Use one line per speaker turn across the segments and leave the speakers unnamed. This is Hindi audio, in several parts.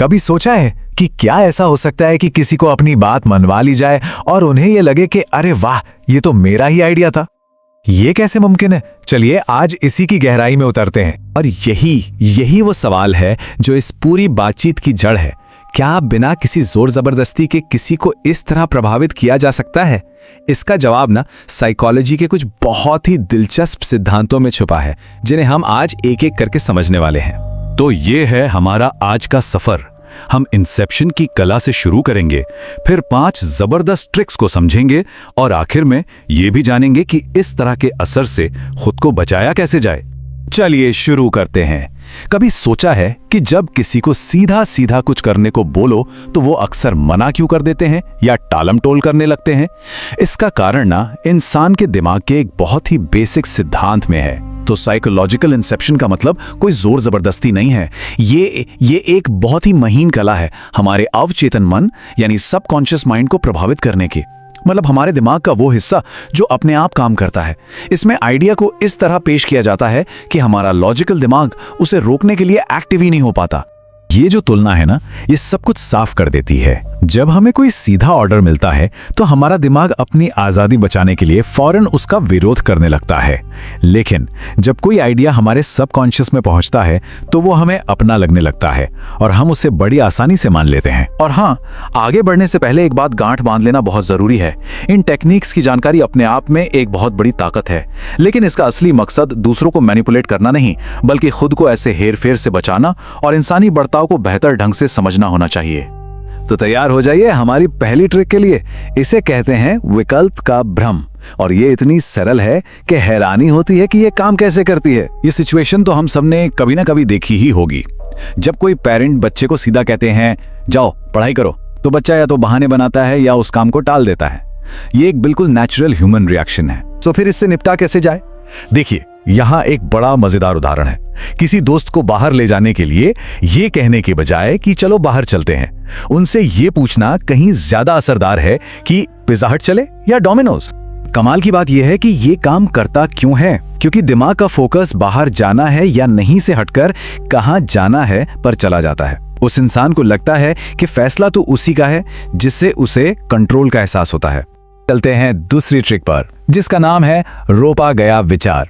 कभी सोचा है कि क्या ऐसा हो सकता है कि किसी को अपनी बात मनवा ली जाए और उन्हें यह लगे कि अरे वाह, ये तो मेरा ही आइडिया था। ये कैसे मुमकिन है? चलिए आज इसी की गहराई में उतरते हैं।
और यही वो सवाल है जो इस पूरी बातचीत की जड़ है। क्या बिना किसी जोर जबरदस्ती के किसी को इस तरह प्रभावित किया जा सकता है? इसका जवाब ना साइकोलॉजी के कुछ बहुत ही दिलचस्प सिद्धांतों में छुपा है, जिन्हें हम आज एक एक करके समझने वाले हैं।
तो ये है हमारा आज का सफर। हम इंसेप्शन की कला से शुरू करेंगे, फिर 5 जबरदस्त ट्रिक्स को समझेंगे और आखिर में ये भी जानेंगे कि इस तरह के असर से खुद को बचाया कैसे जाए।
चलिए शुरू करते हैं। कभी सोचा है कि जब किसी को सीधा सीधा कुछ करने को बोलो तो वो अक्सर मना क्यों कर देते हैं या टालम टोल करने लगते हैं? इसका कारण ना इंसान के दिमाग के एक बहुत ही बेसिक सिद्धांत में है। तो साइकोलॉजिकल इंसेप्शन का मतलब कोई जोर जबरदस्ती नहीं है। ये एक बहुत ही महीन कला है हमारे अवचेतन मन यानी सबकॉन्शियस माइंड को प्रभावित करने की। मतलब हमारे दिमाग का वो हिस्सा जो अपने आप काम करता है। इसमें आइडिया को इस तरह पेश किया जाता है कि हमारा लॉजिकल दिमाग उसे रोकने के लिए एक्टिव ही नहीं हो पाता।
ये जो तुलना है ना, ये सब कुछ साफ कर देती है। जब हमें कोई सीधा ऑर्डर मिलता है तो हमारा दिमाग अपनी आज़ादी बचाने के लिए फौरन उसका विरोध करने लगता है। लेकिन जब कोई आइडिया हमारे सबकॉन्शियस में पहुंचता है तो वो हमें अपना लगने लगता है और हम उसे बड़ी आसानी से मान लेते हैं।
और हाँ, आगे बढ़ने से पहले एक बात गांठ बांध लेना बहुत जरूरी है। इन टेक्निक्स की जानकारी अपने आप में एक बहुत बड़ी ताकत है, लेकिन इसका असली मकसद दूसरों को मैनिपुलेट करना नहीं, बल्कि खुद को ऐसे हेरफेर से बचाना और इंसानी बर्ताव को बेहतर ढंग से समझना होना चाहिए।
तो तैयार हो जाइए हमारी पहली ट्रिक के लिए। इसे कहते हैं विकल्प का भ्रम और ये इतनी सरल है कि हैरानी होती है कि ये काम कैसे करती है।
ये सिचुएशन तो हम सबने कभी ना कभी देखी ही होगी। जब कोई पेरेंट बच्चे को सीधा कहते हैं जाओ पढ़ाई करो, तो बच्चा या तो बहाने बनाता है या उस काम को टाल देता है। ये एक बिल्कुल नेचुरल ह्यूमन रिएक्शन है। तो फिर इससे निपटा कैसे जाए? देखिए, यहाँ एक बड़ा मजेदार उदाहरण है। किसी दोस्त को बाहर ले जाने के लिए ये कहने के बजाय कि चलो बाहर चलते हैं, उनसे ये पूछना कहीं ज्यादा असरदार है कि पिज़्ज़ा हट चले या डोमिनोज। कमाल की बात यह है कि ये काम करता क्यों है? क्योंकि दिमाग का फोकस बाहर जाना है या नहीं से हटकर कहाँ जाना है पर चला जाता है। उस इंसान को लगता है कि फैसला तो उसी का है, जिससे उसे कंट्रोल का एहसास होता है। चलते हैं दूसरी ट्रिक पर, जिसका नाम है रोपा गया विचार।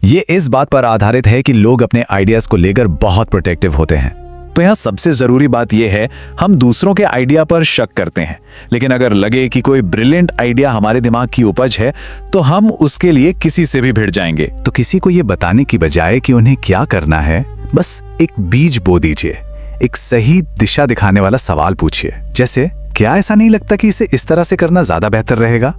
ये इस बात पर आधारित है कि लोग अपने आइडियाज को लेकर बहुत प्रोटेक्टिव होते हैं। तो यहाँ सबसे जरूरी बात यह है, हम दूसरों के आइडिया पर शक करते हैं, लेकिन अगर लगे कि कोई ब्रिलियंट आइडिया हमारे दिमाग की उपज है तो हम उसके लिए किसी से भी भिड़ जाएंगे। तो किसी को ये बताने की बजाय कि उन्हें क्या करना है, बस एक बीज बो दीजिए। एक सही दिशा दिखाने वाला सवाल पूछिए, जैसे क्या ऐसा नहीं लगता कि इसे इस तरह से करना ज्यादा बेहतर रहेगा?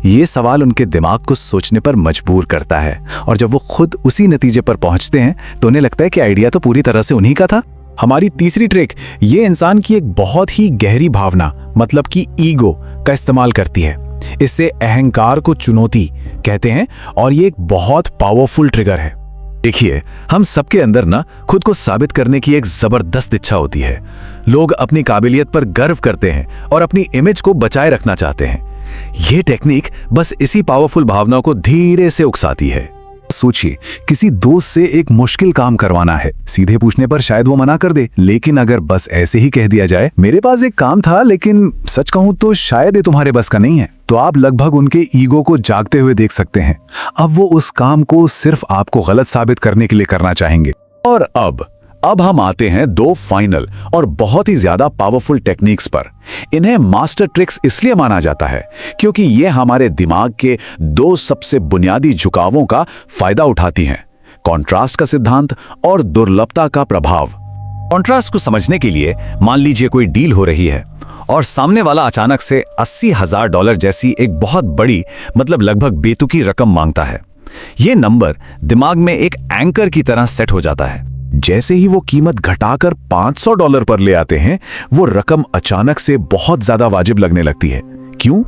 ये सवाल उनके दिमाग को सोचने पर मजबूर करता है और जब वो खुद उसी नतीजे पर पहुंचते हैं तो उन्हें लगता है कि आइडिया तो पूरी तरह से उन्हीं का था। हमारी तीसरी ट्रिक ये इंसान की एक बहुत ही गहरी भावना मतलब कि ईगो का इस्तेमाल करती है। इससे अहंकार को चुनौती कहते हैं और ये एक बहुत पावरफुल ट्रिगर है। देखिए, हम सबके अंदर ना खुद को साबित करने की एक जबरदस्त इच्छा होती है। लोग अपनी काबिलियत पर गर्व करते हैं और अपनी इमेज को बचाए रखना चाहते हैं। यह टेक्निक बस इसी पावरफुल भावना को धीरे से उकसाती है। सोचिए, किसी दोस्त से एक मुश्किल काम करवाना है। सीधे पूछने पर शायद वो मना कर दे, लेकिन अगर बस ऐसे ही कह दिया जाए मेरे पास एक काम था लेकिन सच कहूं तो शायद ये तुम्हारे बस का नहीं है, तो आप लगभग उनके ईगो को जागते हुए देख सकते हैं। अब वो उस काम को सिर्फ आपको गलत साबित करने के लिए करना चाहेंगे। और अब हम आते हैं 2 फाइनल और बहुत ही ज्यादा पावरफुल टेक्निक्स पर। इन्हें मास्टर ट्रिक्स इसलिए माना जाता है क्योंकि ये हमारे दिमाग के 2 सबसे बुनियादी झुकावों का फायदा उठाती हैं, कॉन्ट्रास्ट का सिद्धांत और दुर्लभता का प्रभाव। कॉन्ट्रास्ट को समझने के लिए मान लीजिए कोई डील हो रही है और सामने वाला अचानक से $80,000 जैसी एक बहुत बड़ी मतलब लगभग बेतुकी रकम मांगता है। ये नंबर दिमाग में एक एंकर की तरह सेट हो जाता है। जैसे ही वो कीमत घटाकर $500 पर ले आते हैं, वो रकम अचानक से बहुत ज्यादा वाजिब लगने लगती है। क्यों?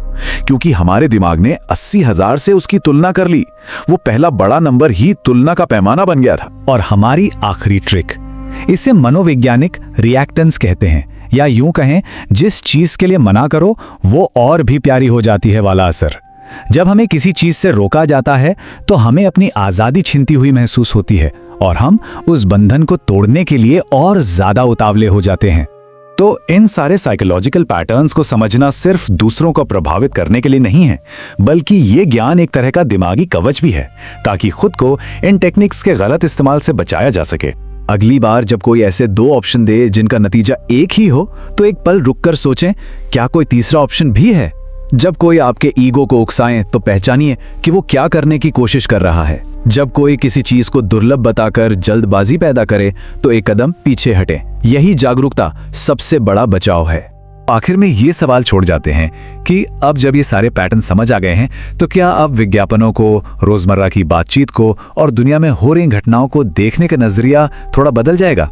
क्योंकि हमारे दिमाग ने 80,000 से उसकी तुलना कर ली। वो पहला बड़ा नंबर ही तुलना का पैमाना बन गया था।
और हमारी आखिरी ट्रिक, इसे मनोवैज्ञानिक रिएक्टेंस कहते हैं, या यूं कहें जिस चीज के लिए मना करो वो और भी प्यारी हो जाती है वाला असर। जब हमें किसी चीज से रोका जाता है तो हमें अपनी आजादी छिनती हुई महसूस होती है और हम उस बंधन को तोड़ने के लिए और ज्यादा उतावले हो जाते हैं। तो इन सारे साइकोलॉजिकल पैटर्न्स को समझना सिर्फ दूसरों को प्रभावित करने के लिए नहीं है, बल्कि ये ज्ञान एक तरह का दिमागी कवच भी है, ताकि खुद को इन टेक्निक्स के गलत इस्तेमाल से बचाया जा सके।
अगली बार जब कोई ऐसे 2 ऑप्शन दे जिनका नतीजा एक ही हो, तो एक पल रुककर सोचें, क्या कोई तीसरा ऑप्शन भी है? जब कोई आपके ईगो को उकसाएं तो पहचानिए कि वो क्या करने की कोशिश कर रहा है। जब कोई किसी चीज को दुर्लभ बताकर जल्दबाजी पैदा करे तो एक कदम पीछे हटें। यही जागरूकता सबसे बड़ा बचाव है।
आखिर में ये सवाल छोड़ जाते हैं कि अब जब ये सारे पैटर्न समझ आ गए हैं, तो क्या अब विज्ञापनों को, रोजमर्रा की बातचीत को और दुनिया में हो रही घटनाओं को देखने का नजरिया थोड़ा बदल जाएगा?